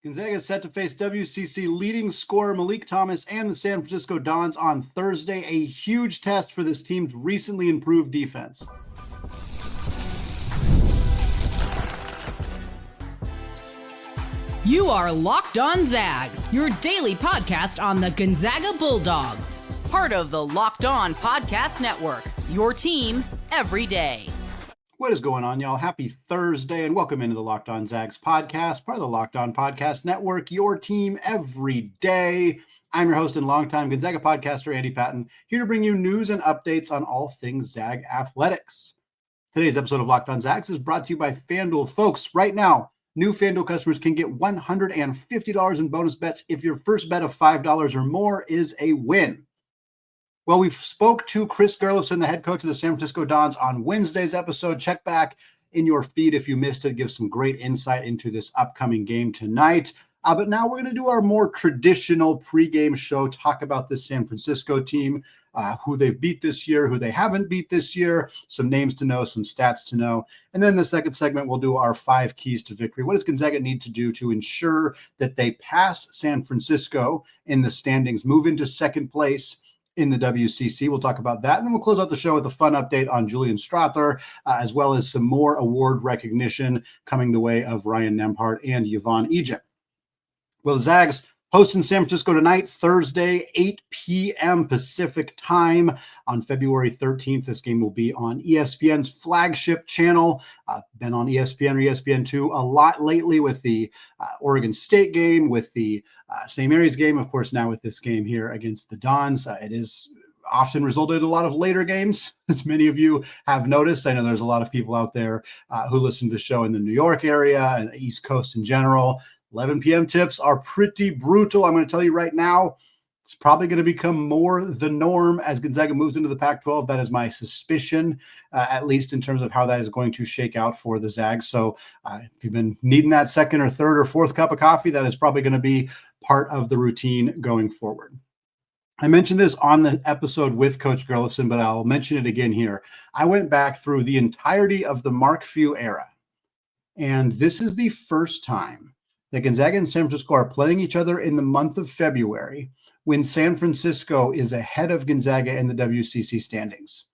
Gonzaga is set to face WCC leading scorer Malik and the San Francisco Dons on Thursday, a huge test for this team's recently improved defense. You are Locked On Zags, your daily podcast on the Gonzaga Bulldogs. Part of the Locked On Podcast Network, your team every day. What is going on, y'all? Happy Thursday, and welcome into the Locked On Zags podcast, part of the Locked On Podcast Network, your team every day. I'm your host and longtime Gonzaga podcaster, Andy Patton, here to bring you news and updates on all things Zag athletics. Today's episode of Locked On Zags is brought to you by FanDuel. Folks, right now, new FanDuel customers can get $150 in bonus bets if your first bet of $5 or more is a win. Well, we spoke to Chris Gerlofson, the head coach of the San Francisco Dons, on Wednesday's episode. Check back in your feed if you missed it. Give some great insight into this upcoming game tonight. But now we're going to do our more traditional pregame show, talk about this San Francisco team, who they've beat this year, who they haven't beat this year, some names to know, some stats to know. And then the second segment, we'll do our 5 keys to victory. What does Gonzaga need to do to ensure that they pass San Francisco in the standings, move into second place in the WCC? We'll talk about that. And then we'll close out the show with a fun update on Julian Strawther, as well as some more award recognition coming the way of Ryan Nembhard and Yvonne Egypt. Well, the Zags hosting San Francisco tonight, Thursday, 8 p.m. Pacific time on February 13th. This game will be on ESPN's flagship channel. Been on ESPN or ESPN2 a lot lately with the Oregon State game, with the St. Mary's game, of course, now with this game here against the Dons. It is often resulted in a lot of later games, as many of you have noticed. I know there's a lot of people out there who listen to the show in the New York area and the East Coast in general. 11 p.m. tips are pretty brutal. I'm going to tell you right now, it's probably going to become more the norm as Gonzaga moves into the Pac-12. That is my suspicion, at least in terms of how that is going to shake out for the Zags. So if you've been needing that second or third or fourth cup of coffee, that is probably going to be part of the routine going forward. I mentioned this on the episode with Coach Gerlofson, but I'll mention it again here. I went back through the entirety of the Mark Few era, and this is the first time that Gonzaga and San Francisco are playing each other in the month of February when San Francisco is ahead of Gonzaga in the WCC standings.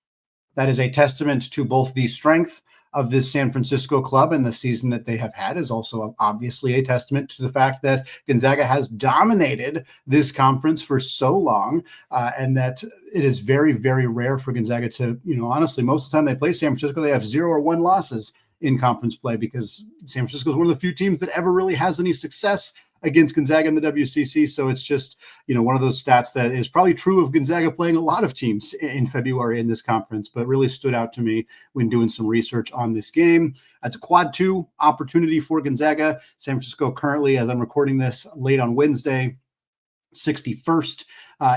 That is a testament to both the strength of this San Francisco club, and the season that they have had is also obviously a testament to the fact that Gonzaga has dominated this conference for so long, and that it is very, very rare for Gonzaga to, honestly, most of the time they play San Francisco, they have 0 or 1 losses in conference play, because San Francisco is one of the few teams that ever really has any success against Gonzaga in the WCC. So it's just, one of those stats that is probably true of Gonzaga playing a lot of teams in February in this conference, but really stood out to me when doing some research on this game. It's a quad 2 opportunity for Gonzaga. San Francisco currently, as I'm recording this late on Wednesday, 61st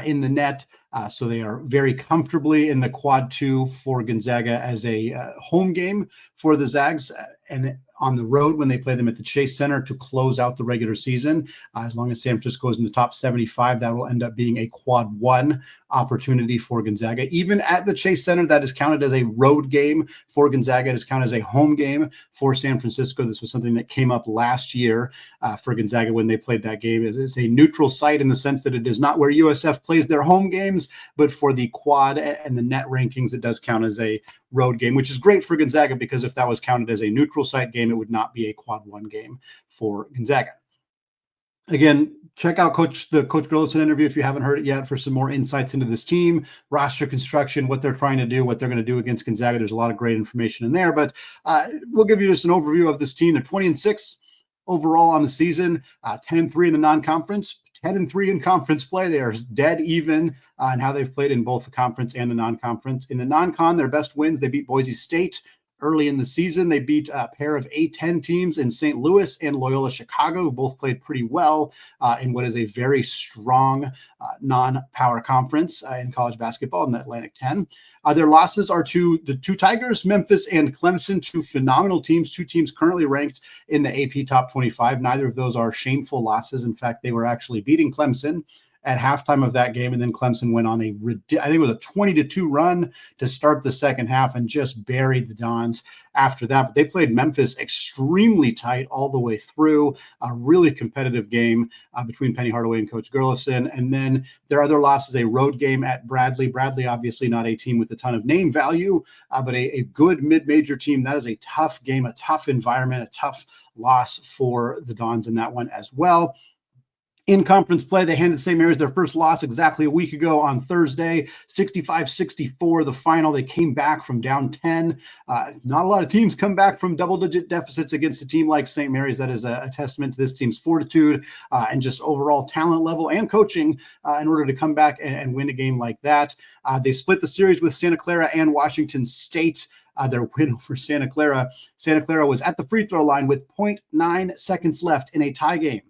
in the net. So they are very comfortably in the quad 2 for Gonzaga as a home game for the Zags, and on the road when they play them at the Chase Center to close out the regular season. As long as San Francisco is in the top 75, that will end up being a quad 1 opportunity for Gonzaga. Even at the Chase Center, that is counted as a road game for Gonzaga. It is counted as a home game for San Francisco. This was something that came up last year for Gonzaga when they played that game. It's a neutral site in the sense that it is not where USF plays their home games, but for the quad and the net rankings, it does count as a road game, which is great for Gonzaga, because if that was counted as a neutral site game, it would not be a quad 1 game for Gonzaga. Again, check out the Coach Gerlofson interview if you haven't heard it yet for some more insights into this team, roster construction, what they're trying to do, what they're going to do against Gonzaga. There's a lot of great information in there, but we'll give you just an overview of this team. They're 20-6 overall on the season, 10-3 in the non-conference, 10-3 in conference play. They are dead even in how they've played in both the conference and the non-conference. In the non-con, their best wins, they beat Boise State early in the season. They beat a pair of A-10 teams in St. Louis and Loyola Chicago, who both played pretty well in what is a very strong non-power conference in college basketball in the Atlantic 10. Their losses are to the 2 Tigers, Memphis and Clemson, 2 phenomenal teams, 2 teams currently ranked in the AP Top 25. Neither of those are shameful losses. In fact, they were actually beating Clemson at halftime of that game. And then Clemson went on I think it was a 20-2 run to start the second half and just buried the Dons after that. But they played Memphis extremely tight all the way through. A really competitive game between Penny Hardaway and Coach Gurleson. And then their other loss is a road game at Bradley. Bradley, obviously not a team with a ton of name value, but a good mid-major team. That is a tough game, a tough environment, a tough loss for the Dons in that one as well. In conference play, they handed St. Mary's their first loss exactly a week ago on Thursday, 65-64, the final. They came back from down 10. Not a lot of teams come back from double-digit deficits against a team like St. Mary's. That is a testament to this team's fortitude and just overall talent level and coaching in order to come back and win a game like that. They split the series with Santa Clara and Washington State. Their win over Santa Clara. Santa Clara was at the free throw line with 0.9 seconds left in a tie game.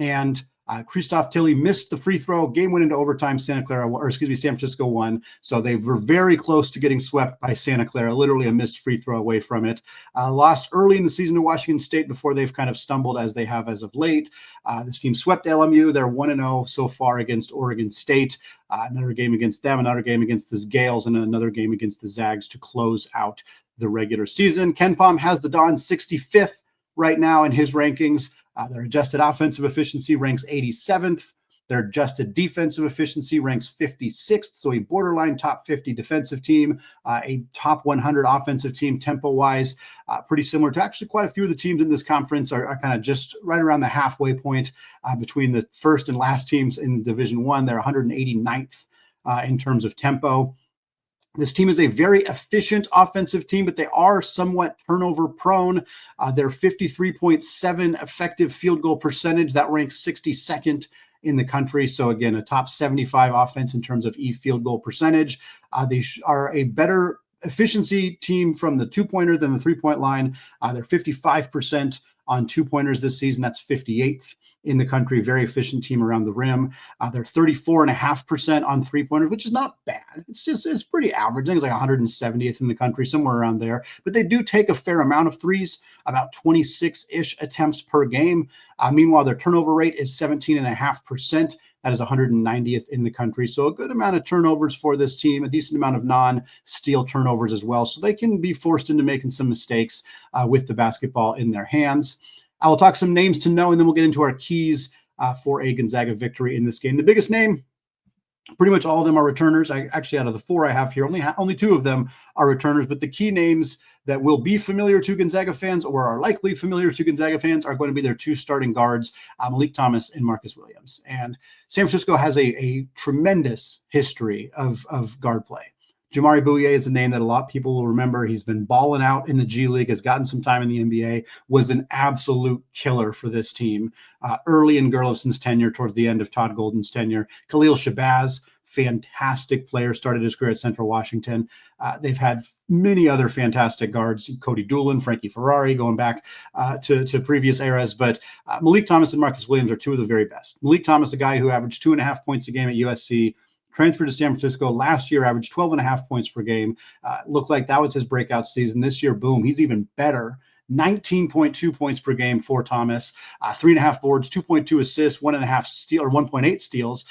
And Christoph Tilley missed the free throw. Game went into overtime. San Francisco won. So they were very close to getting swept by Santa Clara, literally a missed free throw away from it. Lost early in the season to Washington State before they've kind of stumbled as they have as of late. This team swept LMU. They're 1-0 so far against Oregon State. Another game against them, another game against the Gales, and another game against the Zags to close out the regular season. Ken Pom has the Dons 65th right now in his rankings. Their adjusted offensive efficiency ranks 87th. Their adjusted defensive efficiency ranks 56th. So a borderline top 50 defensive team, a top 100 offensive team tempo-wise, pretty similar to actually quite a few of the teams in this conference are kind of just right around the halfway point between the first and last teams in Division I. They're 189th in terms of tempo. This team is a very efficient offensive team, but they are somewhat turnover prone. Their 53.7 effective field goal percentage, that ranks 62nd in the country. So again, a top 75 offense in terms of field goal percentage. They are a better efficiency team from the two-pointer than the three-point line. They're 55% on two-pointers this season. That's 58th in the country. Very efficient team around the rim. They're 34.5% on three-pointers, which is not bad. It's pretty average. I think it's like 170th in the country, somewhere around there. But they do take a fair amount of threes, about 26-ish attempts per game. Meanwhile, their turnover rate is 17.5%. That is 190th in the country. So a good amount of turnovers for this team, a decent amount of non-steal turnovers as well. So they can be forced into making some mistakes with the basketball in their hands. I will talk some names to know, and then we'll get into our keys for a Gonzaga victory in this game. The biggest name, pretty much all of them are returners. Actually, out of the four I have here, only two of them are returners. But the key names that will be familiar to Gonzaga fans or are likely familiar to Gonzaga fans are going to be their two starting guards, Malik Thomas and Marcus Williams. And San Francisco has a tremendous history of guard play. Jamari Bouye is a name that a lot of people will remember. He's been balling out in the G League, has gotten some time in the NBA, was an absolute killer for this team early in Gurleson's tenure, towards the end of Todd Golden's tenure. Khalil Shabazz, fantastic player, started his career at Central Washington. They've had many other fantastic guards, Cody Doolin, Frankie Ferrari, going back to previous eras. But Malik Thomas and Marcus Williams are two of the very best. Malik Thomas, a guy who averaged 2.5 points a game at USC, transferred to San Francisco last year, averaged 12.5 points per game. Looked like that was his breakout season. This year, boom, he's even better. 19.2 points per game for Thomas, 3.5 boards, 2.2 assists, 1.8 steals,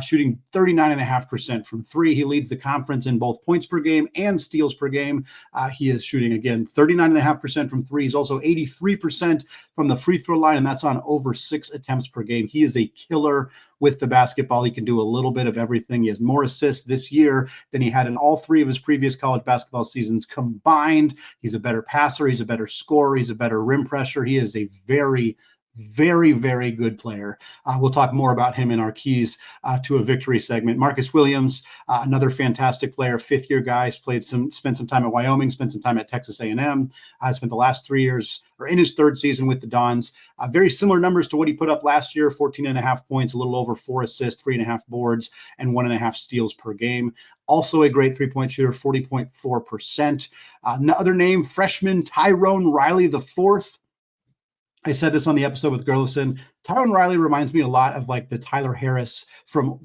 shooting 39.5% from three. He leads the conference in both points per game and steals per game. He is shooting, again, 39.5% from three. He's also 83% from the free throw line, and that's on over 6 attempts per game. He is a killer with the basketball. He can do a little bit of everything. He has more assists this year than he had in all three of his previous college basketball seasons combined. He's a better passer. He's a better scorer. He's a better rim pressure. He is a very, very, very good player. We'll talk more about him in our keys to a victory segment. Marcus Williams, another fantastic player, fifth-year guy, spent some time at Wyoming, spent some time at Texas A&M, spent the last 3 years, or in his third season with the Dons. Very similar numbers to what he put up last year, 14.5 points, a little over 4 assists, 3.5 boards, and 1.5 steals per game. Also a great three-point shooter, 40.4%. Another name, freshman Tyrone Riley IV. I said this on the episode with Gurleson. Tyrone Riley reminds me a lot of like the Tyler Harris from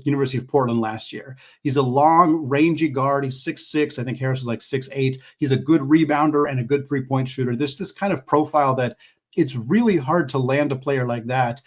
University of Portland last year. He's a long, rangy guard. He's 6'6". I think Harris was like 6'8". He's a good rebounder and a good three-point shooter. This kind of profile that it's really hard to land a player like that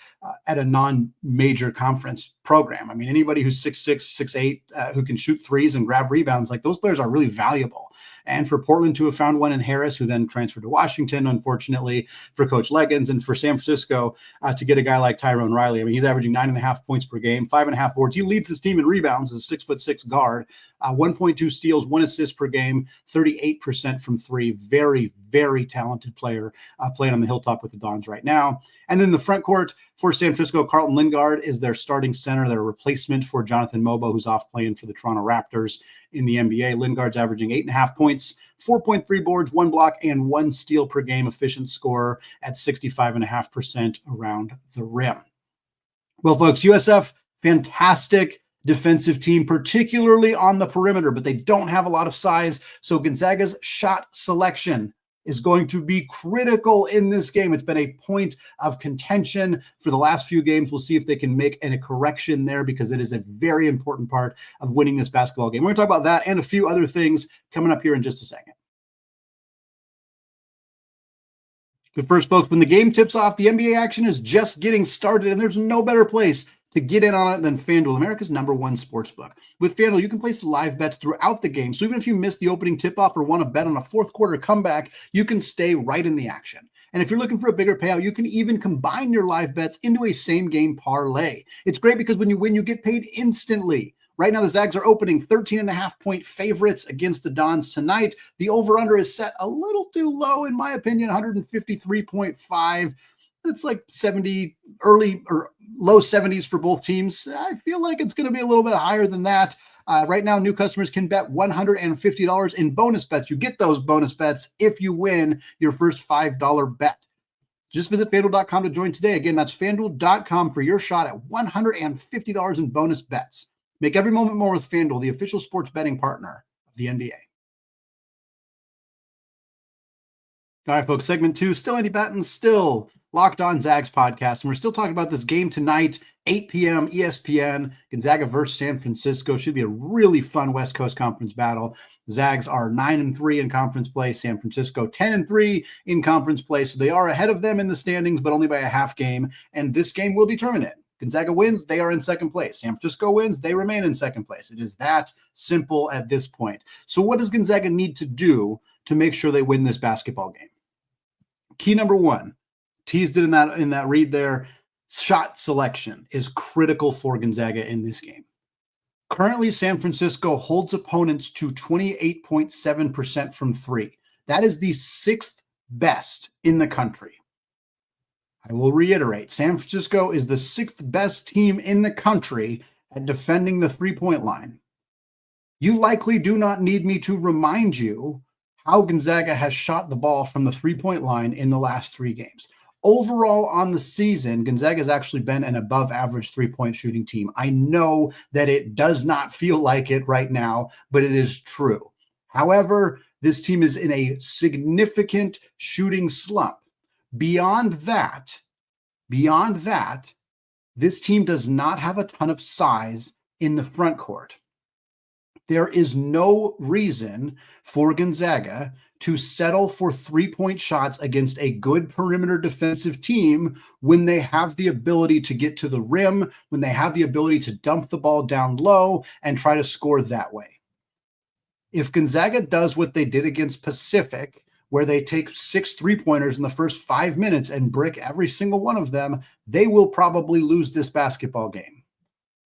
at a non-major conference program. I me'an, anybody who's 6'6", 6'8", who can shoot threes and grab rebounds, like those players are really valuable. And for Portland to have found one in Harris, who then transferred to Washington, unfortunately, for Coach Leggins, and for San Francisco to get a guy like Tyrone Riley. I mean, he's averaging 9.5 points per game, 5.5 boards. He leads his team in rebounds as a 6'6" guard, 1.2 steals, 1 assist per game, 38% from three. Very, very talented player playing on the hilltop with the Dons right now. And then the front court for San Francisco, Carlton Lingard is their starting center, their replacement for Jonathan Mobo, who's off playing for the Toronto Raptors in the NBA. Lingard's averaging 8.5 points, 4.3 boards, 1 block, and 1 steal per game, efficient scorer at 65.5% around the rim. Well, folks, USF, fantastic defensive team, particularly on the perimeter, but they don't have a lot of size. So Gonzaga's shot selection is going to be critical in this game. It's been a point of contention for the last few games. We'll see if they can make a correction there, because it is a very important part of winning this basketball game. We're going to talk about that and a few other things coming up here in just a second. But first, folks, when the game tips off, the NBA action is just getting started, and there's no better place to get in on it than FanDuel, America's #1 sportsbook. With FanDuel, you can place live bets throughout the game. So even if you miss the opening tip-off or want to bet on a fourth quarter comeback, you can stay right in the action. And if you're looking for a bigger payout, you can even combine your live bets into a same-game parlay. It's great because when you win, you get paid instantly. Right now, the Zags are opening 13.5-point favorites against the Dons tonight. The over-under is set a little too low, in my opinion, 153.5. It's like 70, early or low 70s for both teams. I feel like it's going to be a little bit higher than that. Right now, new customers can bet $150 in bonus bets. You get those bonus bets if you win your first $5 bet. Just visit FanDuel.com to join today. Again, that's FanDuel.com for your shot at $150 in bonus bets. Make every moment more with FanDuel, the official sports betting partner of the NBA. All right, folks, segment 2, still Andy Patton, still Locked On Zags podcast. And we're still talking about this game tonight, 8 p.m. ESPN, Gonzaga versus San Francisco. Should be a really fun West Coast Conference battle. Zags are 9-3 in conference play. San Francisco 10-3 in conference play. So they are ahead of them in the standings, but only by a half game. And this game will determine it. Gonzaga wins, they are in second place. San Francisco wins, they remain in second place. It is that simple at this point. So what does Gonzaga need to do to make sure they win this basketball game? Key number 1, teased it in that read there, shot selection is critical for Gonzaga in this game. Currently, San Francisco holds opponents to 28.7% from three. That is the 6th best in the country. I will reiterate, San Francisco is the 6th best team in the country at defending the three-point line. You likely do not need me to remind you how Gonzaga has shot the ball from the three-point line in the last 3 games. Overall on the season, Gonzaga has actually been an above-average three-point shooting team. I know that it does not feel like it right now, but it is true. However, this team is in a significant shooting slump. Beyond that, this team does not have a ton of size in the front court. There is no reason for Gonzaga to settle for three-point shots against a good perimeter defensive team when they have the ability to get to the rim, when they have the ability to dump the ball down low and try to score that way. If Gonzaga does what they did against Pacific, where they take 6 3-pointers in the first 5 minutes and brick every single one of them, they will probably lose this basketball game.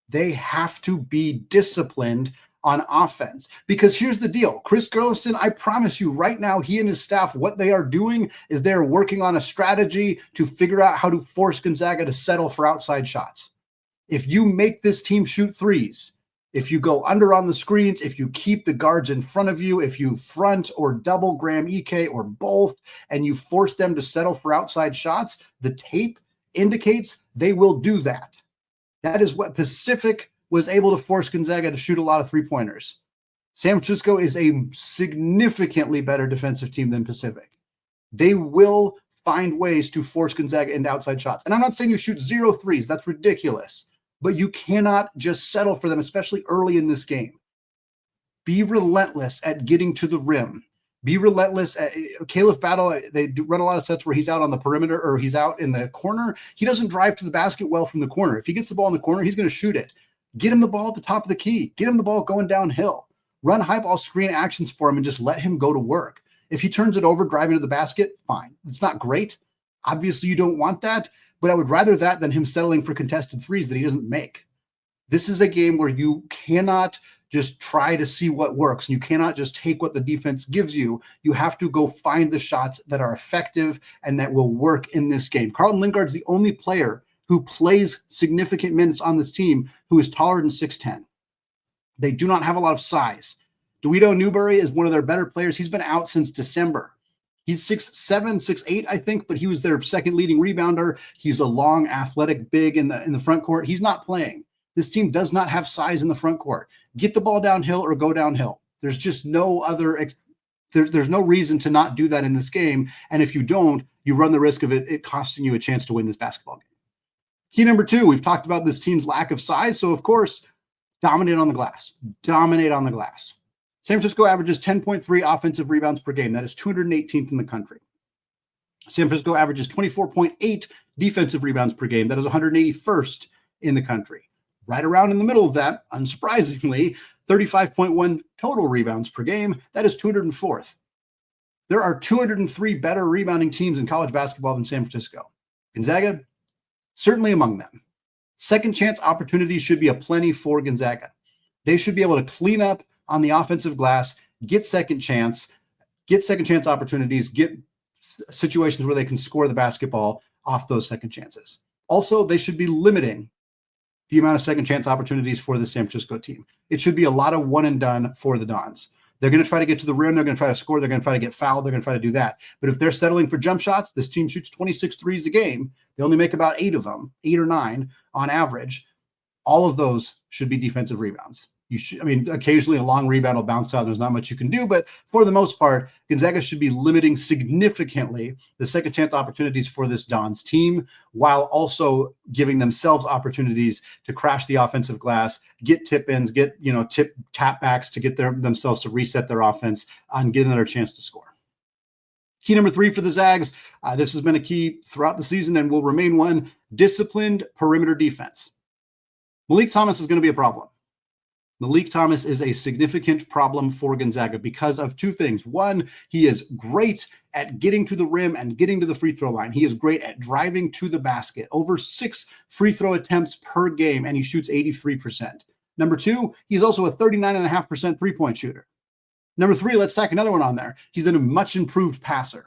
They have to be disciplined on offense. Because here's the deal. Chris Gerlison, I promise you right now, he and his staff, what they are doing is they're working on a strategy to figure out how to force Gonzaga to settle for outside shots. If you make this team shoot threes, if you go under on the screens, if you keep the guards in front of you, if you front or double Graham Ike or both, and you force them to settle for outside shots, the tape indicates they will do that. That is what Pacific was able to force Gonzaga to shoot a lot of three-pointers. San Francisco is a significantly better defensive team than Pacific. They will find ways to force Gonzaga into outside shots. And I'm not saying you shoot 0 threes. That's ridiculous. But you cannot just settle for them, especially early in this game. Be relentless at getting to the rim. Be relentless. Caleb Battle, they run a lot of sets where he's out on the perimeter or he's out in the corner. He doesn't drive to the basket well from the corner. If he gets the ball in the corner, he's going to shoot it. Get him the ball at the top of the key. Get him the ball going downhill. Run high ball screen actions for him and just let him go to work. If he turns it over, driving to the basket, fine. It's not great. Obviously, you don't want that, but I would rather that than him settling for contested threes that he doesn't make. This is a game where you cannot just try to see what works. You cannot just take what the defense gives you. You have to go find the shots that are effective and that will work in this game. Carlton Lingard's the only player who plays significant minutes on this team who is taller than 6'10". They do not have a lot of size. DeWito Newberry is one of their better players. He's been out since December. He's 6'7", 6'8", I think, but he was their second leading rebounder. He's a long, athletic big in the front court. He's not playing. This team does not have size in the front court. Get the ball downhill or go downhill. There's just no other there's no reason to not do that in this game. And if you don't, you run the risk of it costing you a chance to win this basketball game. Key number 2, we've talked about this team's lack of size. So, of course, dominate on the glass. Dominate on the glass. San Francisco averages 10.3 offensive rebounds per game. That is 218th in the country. San Francisco averages 24.8 defensive rebounds per game. That is 181st in the country. Right around in the middle of that, unsurprisingly, 35.1 total rebounds per game. That is 204th. There are 203 better rebounding teams in college basketball than San Francisco. Gonzaga, certainly among them. Second chance opportunities should be aplenty for Gonzaga. They should be able to clean up on the offensive glass, get second chance opportunities, get situations where they can score the basketball off those second chances. Also, they should be limiting the amount of second chance opportunities for the San Francisco team. It should be a lot of one and done for the Dons. They're going to try to get to the rim. They're going to try to score. They're going to try to get fouled. They're going to try to do that. But if they're settling for jump shots, this team shoots 26 threes a game. They only make about 8 of them, 8 or 9 on average. All of those should be defensive rebounds. Occasionally a long rebound will bounce out. There's not much you can do, but for the most part, Gonzaga should be limiting significantly the second chance opportunities for this Dons team, while also giving themselves opportunities to crash the offensive glass, get tip-ins, get tap backs to get themselves to reset their offense and get another chance to score. Key number 3 for the Zags. This has been a key throughout the season and will remain one: disciplined perimeter defense. Malik Thomas is going to be a problem. Malik Thomas is a significant problem for Gonzaga because of 2 things. One, he is great at getting to the rim and getting to the free throw line. He is great at driving to the basket. Over 6 free throw attempts per game, and he shoots 83%. Number 2, he's also a 39.5% three-point shooter. Number 3, let's tack another one on there. He's a much improved passer.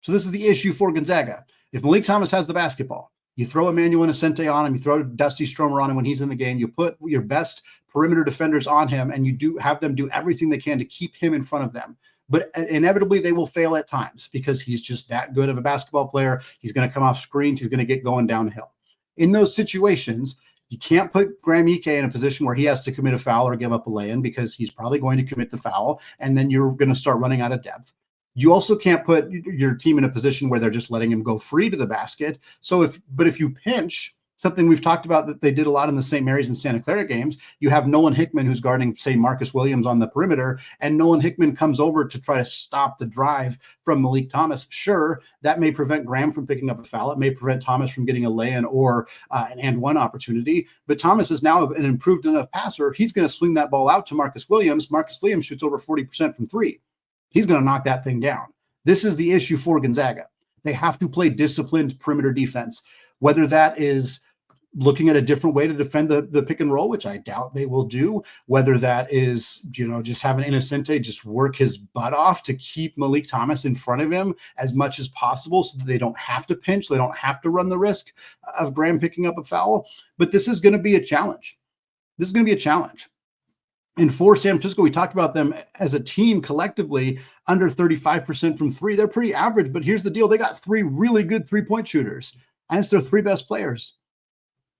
So this is the issue for Gonzaga. If Malik Thomas has the basketball, you throw Emmanuel Innocente on him, you throw Dusty Stromer on him when he's in the game, you put your best perimeter defenders on him, and you have them do everything they can to keep him in front of them. But inevitably, they will fail at times because he's just that good of a basketball player. He's going to come off screens. He's going to get going downhill. In those situations, you can't put Graham Ike in a position where he has to commit a foul or give up a lay-in because he's probably going to commit the foul, and then you're going to start running out of depth. You also can't put your team in a position where they're just letting him go free to the basket. But if you pinch, something we've talked about that they did a lot in the St. Mary's and Santa Clara games, you have Nolan Hickman who's guarding, say, Marcus Williams on the perimeter, and Nolan Hickman comes over to try to stop the drive from Malik Thomas. Sure, that may prevent Graham from picking up a foul. It may prevent Thomas from getting a lay-in or an and-one opportunity. But Thomas is now an improved enough passer. He's going to swing that ball out to Marcus Williams. Marcus Williams shoots over 40% from 3. He's going to knock that thing down. This is the issue for Gonzaga. They have to play disciplined perimeter defense, whether that is looking at a different way to defend the pick and roll, which I doubt they will do, whether that is, just having Innocente just work his butt off to keep Malik Thomas in front of him as much as possible so that they don't have to pinch, they don't have to run the risk of Graham picking up a foul. But this is going to be a challenge. And for San Francisco, we talked about them as a team collectively under 35% from 3. They're pretty average, but here's the deal. They got 3 really good three-point shooters, and it's their 3 best players.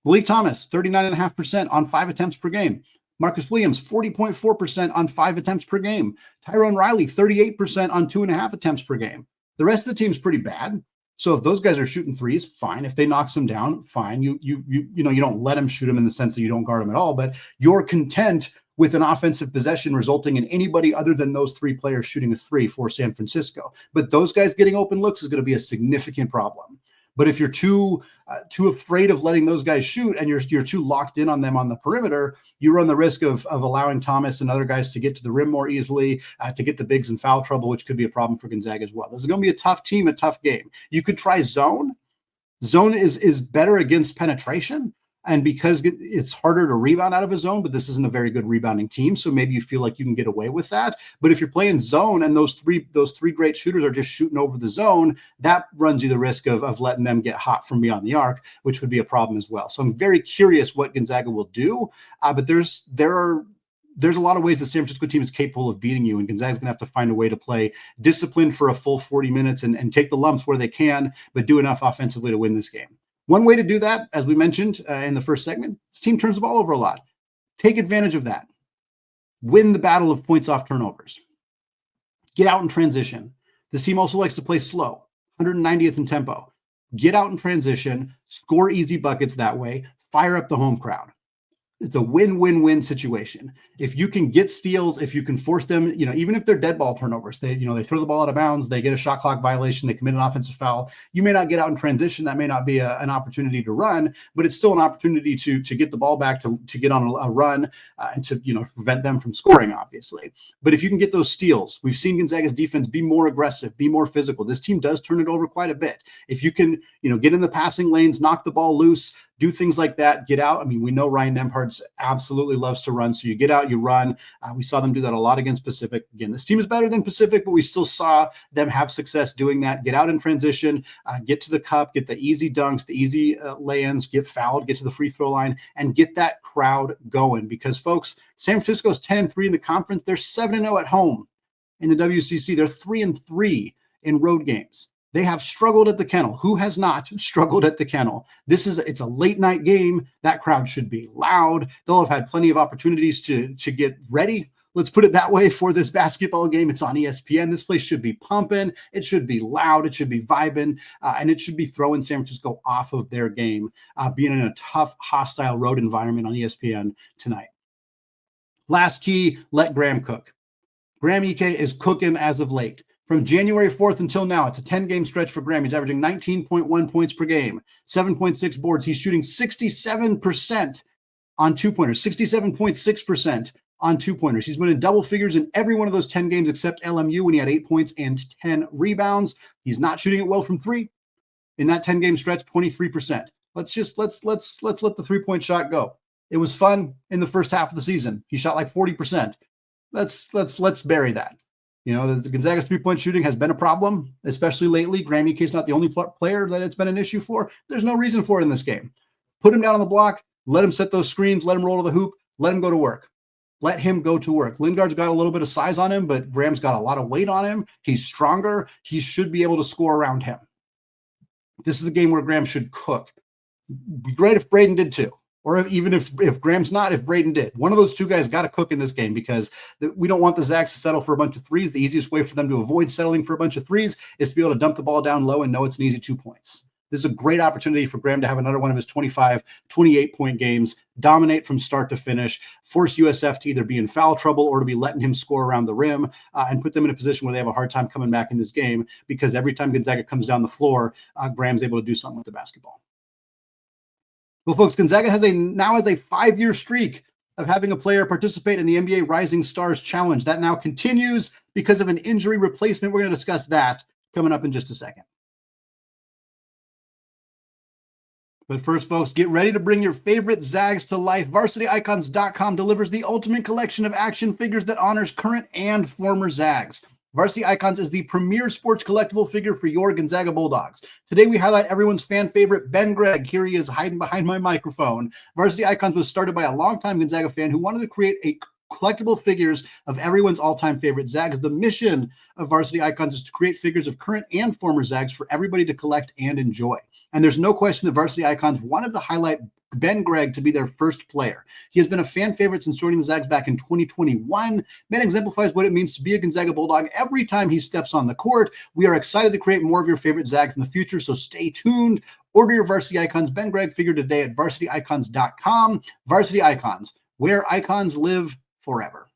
Malik Thomas, 39.5% on 5 attempts per game. Marcus Williams, 40.4% on 5 attempts per game. Tyrone Riley, 38% on 2.5 attempts per game. The rest of the team's pretty bad. So if those guys are shooting threes, fine. If they knock them down, fine. You don't let them shoot them in the sense that you don't guard them at all, but you're content with an offensive possession resulting in anybody other than those three players shooting a three for San Francisco. But those guys getting open looks is going to be a significant problem. But if you're too afraid of letting those guys shoot and you're too locked in on them on the perimeter, you run the risk of allowing Thomas and other guys to get to the rim more easily, to get the bigs in foul trouble, which could be a problem for Gonzaga as well. This is going to be a tough team, a tough game. You could try zone. Zone is better against penetration. And because it's harder to rebound out of a zone, but this isn't a very good rebounding team, so maybe you feel like you can get away with that. But if you're playing zone and those three great shooters are just shooting over the zone, that runs you the risk of letting them get hot from beyond the arc, which would be a problem as well. So I'm very curious what Gonzaga will do, but there's a lot of ways the San Francisco team is capable of beating you, and Gonzaga's going to have to find a way to play disciplined for a full 40 minutes and take the lumps where they can, but do enough offensively to win this game. One way to do that, as we mentioned in the first segment, this team turns the ball over a lot. Take advantage of that. Win the battle of points off turnovers. Get out in transition. This team also likes to play slow, 190th in tempo. Get out in transition, score easy buckets that way, fire up the home crowd. It's a win-win-win situation. If you can get steals, if you can force them, even if they're dead ball turnovers, they throw the ball out of bounds, they get a shot clock violation, they commit an offensive foul. You may not get out in transition. That may not be an opportunity to run, but it's still an opportunity to get the ball back, to get on a run and to, prevent them from scoring, obviously. But if you can get those steals, we've seen Gonzaga's defense be more aggressive, be more physical. This team does turn it over quite a bit. If you can, get in the passing lanes, knock the ball loose, do things like that, get out. I mean, we know Ryan Nembhard absolutely loves to run. So you get out, you run. We saw them do that a lot against Pacific. Again, this team is better than Pacific, but we still saw them have success doing that. Get out in transition, get to the cup, get the easy dunks, the easy lay-ins, get fouled, get to the free throw line, and get that crowd going. Because, folks, San Francisco's 10-3 in the conference. They're 7-0 at home in the WCC. They're 3-3 in road games. They have struggled at the Kennel. Who has not struggled at the Kennel? It's a late night game. That crowd should be loud. They'll have had plenty of opportunities to get ready. Let's put it that way for this basketball game. It's on ESPN. This place should be pumping. It should be loud. It should be vibing. And it should be throwing San Francisco off of their game, being in a tough, hostile road environment on ESPN tonight. Last key, let Graham cook. Graham Ike is cooking as of late. From January 4th until now, it's a 10-game stretch for Graham. He's averaging 19.1 points per game, 7.6 boards. He's shooting 67% on two-pointers, 67.6% on two-pointers. He's been in double figures in every one of those 10 games except LMU when he had 8 points and 10 rebounds. He's not shooting it well from three. In that 10-game stretch, 23%. Let's let the three-point shot go. It was fun in the first half of the season. He shot like 40%. Let's bury that. The Gonzaga's three-point shooting has been a problem, especially lately. Graham Ike is not the only player that it's been an issue for. There's no reason for it in this game. Put him down on the block. Let him set those screens. Let him roll to the hoop. Let him go to work. Let him go to work. Lingard's got a little bit of size on him, but Graham's got a lot of weight on him. He's stronger. He should be able to score around him. This is a game where Graham should cook. It'd be great if Braden did too. Or even if Graham's not, if Braden did. One of those two guys got to cook in this game because we don't want the Zags to settle for a bunch of threes. The easiest way for them to avoid settling for a bunch of threes is to be able to dump the ball down low and know it's an easy 2 points. This is a great opportunity for Graham to have another one of his 25, 28-point games, dominate from start to finish, force USF to either be in foul trouble or to be letting him score around the rim, and put them in a position where they have a hard time coming back in this game because every time Gonzaga comes down the floor, Graham's able to do something with the basketball. Well, folks, Gonzaga now has a 5-year streak of having a player participate in the NBA Rising Stars Challenge. That now continues because of an injury replacement. We're going to discuss that coming up in just a second. But first, folks, get ready to bring your favorite Zags to life. VarsityIcons.com delivers the ultimate collection of action figures that honors current and former Zags. Varsity Icons is the premier sports collectible figure for your Gonzaga Bulldogs. Today, we highlight everyone's fan favorite, Ben Gregg. Here he is hiding behind my microphone. Varsity Icons was started by a longtime Gonzaga fan who wanted to create a collectible figures of everyone's all-time favorite Zags. The mission of Varsity Icons is to create figures of current and former Zags for everybody to collect and enjoy. And there's no question that Varsity Icons wanted to highlight Ben Gregg to be their first player. He has been a fan favorite since joining the Zags back in 2021. Ben exemplifies what it means to be a Gonzaga Bulldog every time he steps on the court. We are excited to create more of your favorite Zags in the future, so stay tuned. Order your Varsity Icons Ben Gregg figure today at varsityicons.com. Varsity Icons, where icons live forever.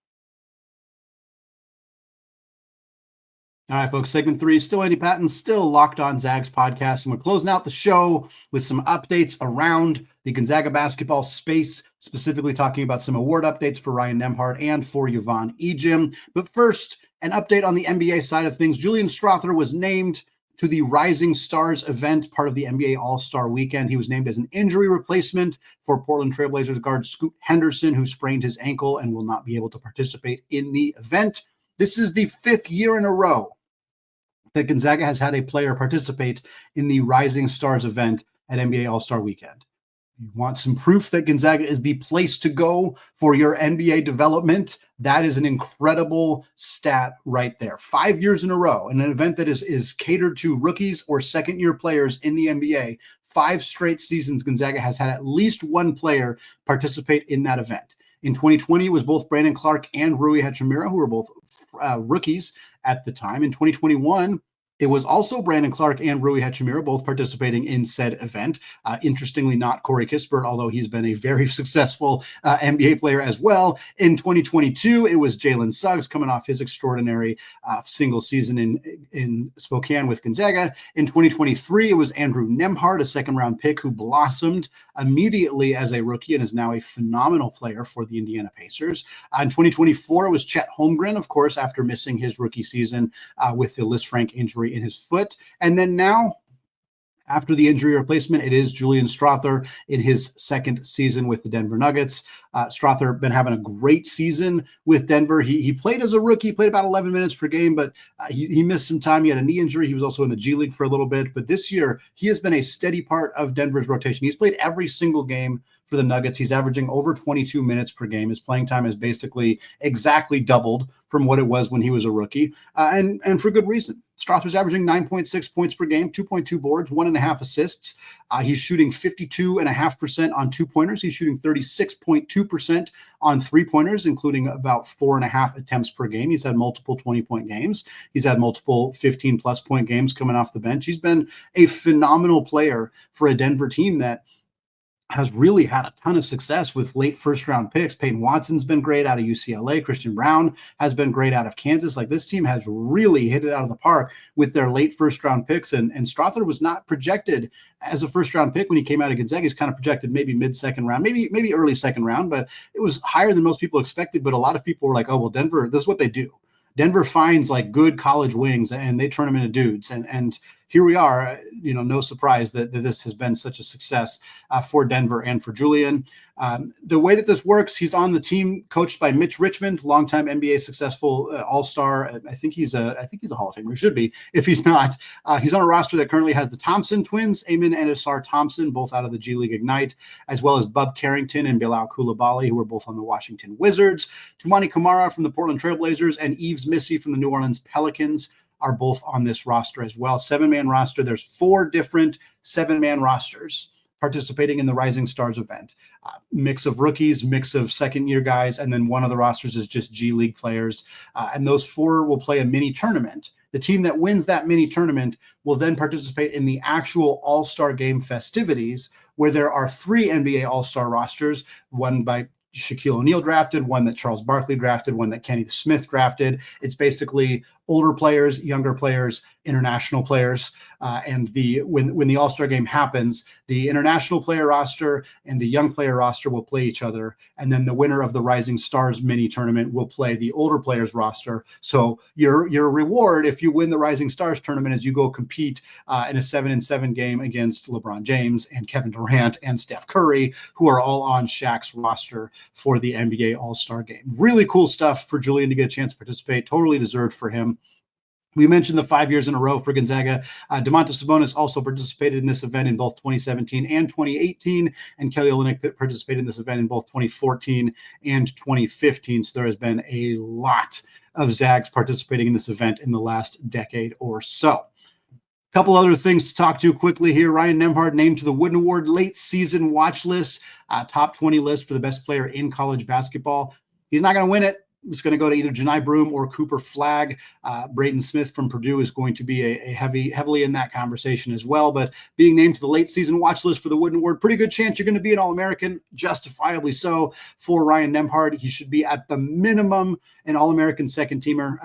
All right, folks, segment 3, still Andy Patton, still Locked On Zags podcast, and we're closing out the show with some updates around the Gonzaga basketball space, specifically talking about some award updates for Ryan Nembhard and for Yvonne Ejim. But first, an update on the NBA side of things. Julian Strawther was named to the Rising Stars event, part of the NBA All-Star Weekend. He was named as an injury replacement for Portland Trailblazers guard Scoot Henderson, who sprained his ankle and will not be able to participate in the event. This is the 5th year in a row that Gonzaga has had a player participate in the Rising Stars event at NBA All-Star Weekend. You want some proof that Gonzaga is the place to go for your NBA development? That is an incredible stat right there. 5 years in a row in an event that is catered to rookies or second-year players in the NBA. 5 straight seasons Gonzaga has had at least one player participate in that event. In 2020, it was both Brandon Clark and Rui Hachimura, who were both rookies at the time. In 2021, it was also Brandon Clark and Rui Hachimura, both participating in said event. Interestingly, not Corey Kispert, although he's been a very successful NBA player as well. In 2022, it was Jalen Suggs coming off his extraordinary single season in Spokane with Gonzaga. In 2023, it was Andrew Nembhard, a second-round pick who blossomed immediately as a rookie and is now a phenomenal player for the Indiana Pacers. In 2024, it was Chet Holmgren, of course, after missing his rookie season with the Lisfranc injury in his foot. And then now, after the injury replacement, it is Julian Strawther in his second season with the Denver Nuggets. Strawther been having a great season with Denver. He played as a rookie, played about 11 minutes per game, but he missed some time. He had a knee injury. He was also in the G League for a little bit. But this year, he has been a steady part of Denver's rotation. He's played every single game for the Nuggets. He's averaging over 22 minutes per game. His playing time has basically exactly doubled from what it was when he was a rookie, and for good reason. Strawther's averaging 9.6 points per game, 2.2 boards, 1.5 assists. He's shooting 52.5% on two-pointers. He's shooting 36.2% on three-pointers, including about 4.5 attempts per game. He's had multiple 20-point games. He's had multiple 15-plus point games coming off the bench. He's been a phenomenal player for a Denver team that has really had a ton of success with late first-round picks. Peyton Watson's been great out of UCLA. Christian Brown has been great out of Kansas. Like, this team has really hit it out of the park with their late first-round picks. And Strawther was not projected as a first-round pick when he came out of Gonzaga. He's kind of projected maybe mid-second round, maybe early second round, but it was higher than most people expected. But a lot of people were like, oh, well, Denver, this is what they do. Denver finds like good college wings and they turn them into dudes. And here we are, no surprise that this has been such a success for Denver and for Julian. The way that this works, he's on the team coached by Mitch Richmond, longtime NBA successful All-Star. I think he's a Hall of Famer. He should be. If he's not, he's on a roster that currently has the Thompson twins, Amen and Asar Thompson, both out of the G League Ignite, as well as Bub Carrington and Bilal Coulibaly, who are both on the Washington Wizards. Tumani Kamara from the Portland Trailblazers and Yves Missy from the New Orleans Pelicans are both on this roster as well. 7-man roster. There's 4 different 7-man rosters participating in the Rising Stars event. Mix of rookies, mix of second-year guys, and then one of the rosters is just G League players. And those 4 will play a mini tournament. The team that wins that mini tournament will then participate in the actual All-Star Game festivities, where there are 3 NBA All-Star rosters, one by Shaquille O'Neal drafted, one that Charles Barkley drafted, one that Kenny Smith drafted. It's basically older players, younger players, international players. And when the All-Star Game happens, the international player roster and the young player roster will play each other. And then the winner of the Rising Stars mini tournament will play the older players roster. So your reward, if you win the Rising Stars tournament, is you go compete in a 7-7 game against LeBron James and Kevin Durant and Steph Curry, who are all on Shaq's roster for the NBA All-Star Game. Really cool stuff for Julian to get a chance to participate. Totally deserved for him. We mentioned the 5 years in a row for Gonzaga. Domantas Sabonis also participated in this event in both 2017 and 2018, and Kelly Olynyk participated in this event in both 2014 and 2015. So there has been a lot of Zags participating in this event in the last decade or so. Couple other things to talk to quickly here. Ryan Nembhard named to the Wooden Award late season watch list, top 20 list for the best player in college basketball. He's not going to win it. it's going to go to either Janai Broom or Cooper Flagg. Braden Smith from Purdue is going to be a heavily in that conversation as well. But being named to the late season watch list for the Wooden Award, pretty good chance you're going to be an All-American, justifiably so, for Ryan Nembhard. He should be at the minimum an All-American second teamer.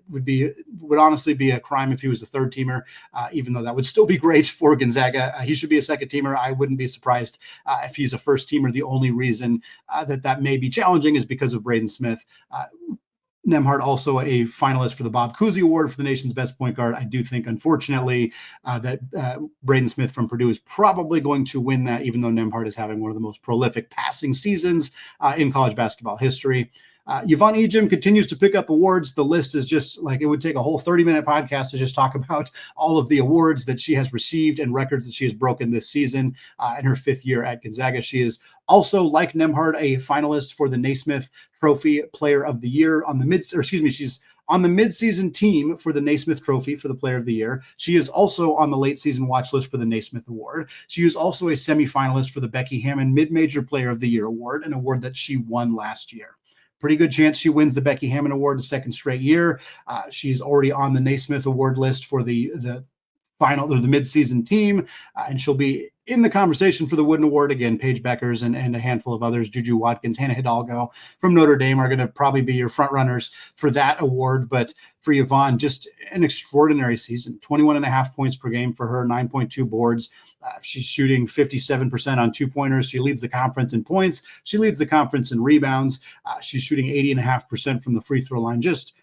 Would honestly be a crime if he was a third teamer, even though that would still be great for Gonzaga. He should be a second teamer. I wouldn't be surprised if he's a first teamer. The only reason that may be challenging is because of Braden Smith. Nembhard also a finalist for the Bob Cousy Award for the nation's best point guard. I do think, unfortunately, that Braden Smith from Purdue is probably going to win that, even though Nembhard is having one of the most prolific passing seasons in college basketball history. Yvonne Ejim continues to pick up awards. The list is just like, it would take a whole 30-minute podcast to just talk about all of the awards that she has received and records that she has broken this season in her 5th year at Gonzaga. She is also, like Nembhard, a finalist for the Naismith Trophy Player of the Year she's on the midseason team for the Naismith Trophy for the Player of the Year. She is also on the late season watch list for the Naismith Award. She is also a semifinalist for the Becky Hammon Mid-Major Player of the Year Award, an award that she won last year. Pretty good chance she wins the Becky Hammon Award the second straight year. She's already on the Naismith Award list for the final or the midseason team, and she'll be in the conversation for the Wooden Award again. Paige Beckers and a handful of others, Juju Watkins, Hannah Hidalgo from Notre Dame, are going to probably be your front runners for that award. But for Yvonne, just an extraordinary season. 21.5 points per game for her, 9.2 boards. She's shooting 57% on 2-pointers. She leads the conference in points. She leads the conference in rebounds. She's shooting 80.5% from the free throw line. Just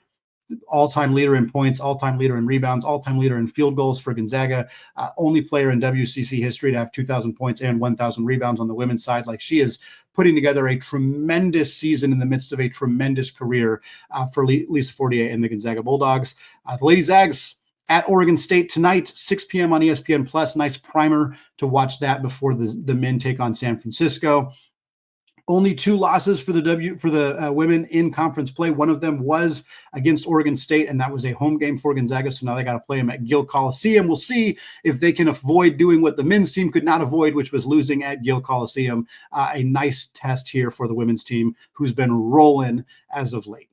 all-time leader in points, all-time leader in rebounds, all-time leader in field goals for Gonzaga. Only player in WCC history to have 2,000 points and 1,000 rebounds on the women's side. Like, she is putting together a tremendous season in the midst of a tremendous career for Lisa Fortier and the Gonzaga Bulldogs. The Lady Zags at Oregon State tonight, 6 p.m. on ESPN Plus. Nice primer to watch that before the men take on San Francisco. Only 2 losses for the women in conference play. One of them was against Oregon State, and that was a home game for Gonzaga. So now they got to play them at Gill Coliseum. We'll see if they can avoid doing what the men's team could not avoid, which was losing at Gill Coliseum. A nice test here for the women's team, who's been rolling as of late.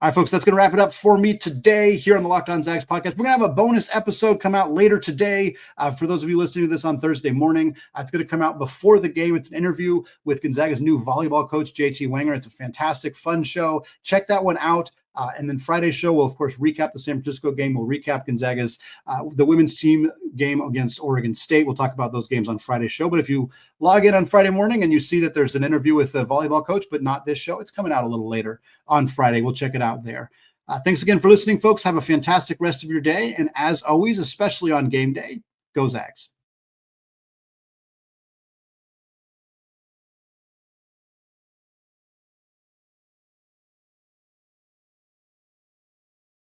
All right, folks, that's going to wrap it up for me today here on the Locked On Zags podcast. We're going to have a bonus episode come out later today. For those of you listening to this on Thursday morning, it's going to come out before the game. It's an interview with Gonzaga's new volleyball coach, JT Wenger. It's a fantastic, fun show. Check that one out. And then Friday's show will, of course, recap the San Francisco game. We'll recap Gonzaga's, the women's team game against Oregon State. We'll talk about those games on Friday's show. But if you log in on Friday morning and you see that there's an interview with the volleyball coach, but not this show, it's coming out a little later on Friday. We'll check it out there. Thanks again for listening, folks. Have a fantastic rest of your day. And as always, especially on game day, go Zags.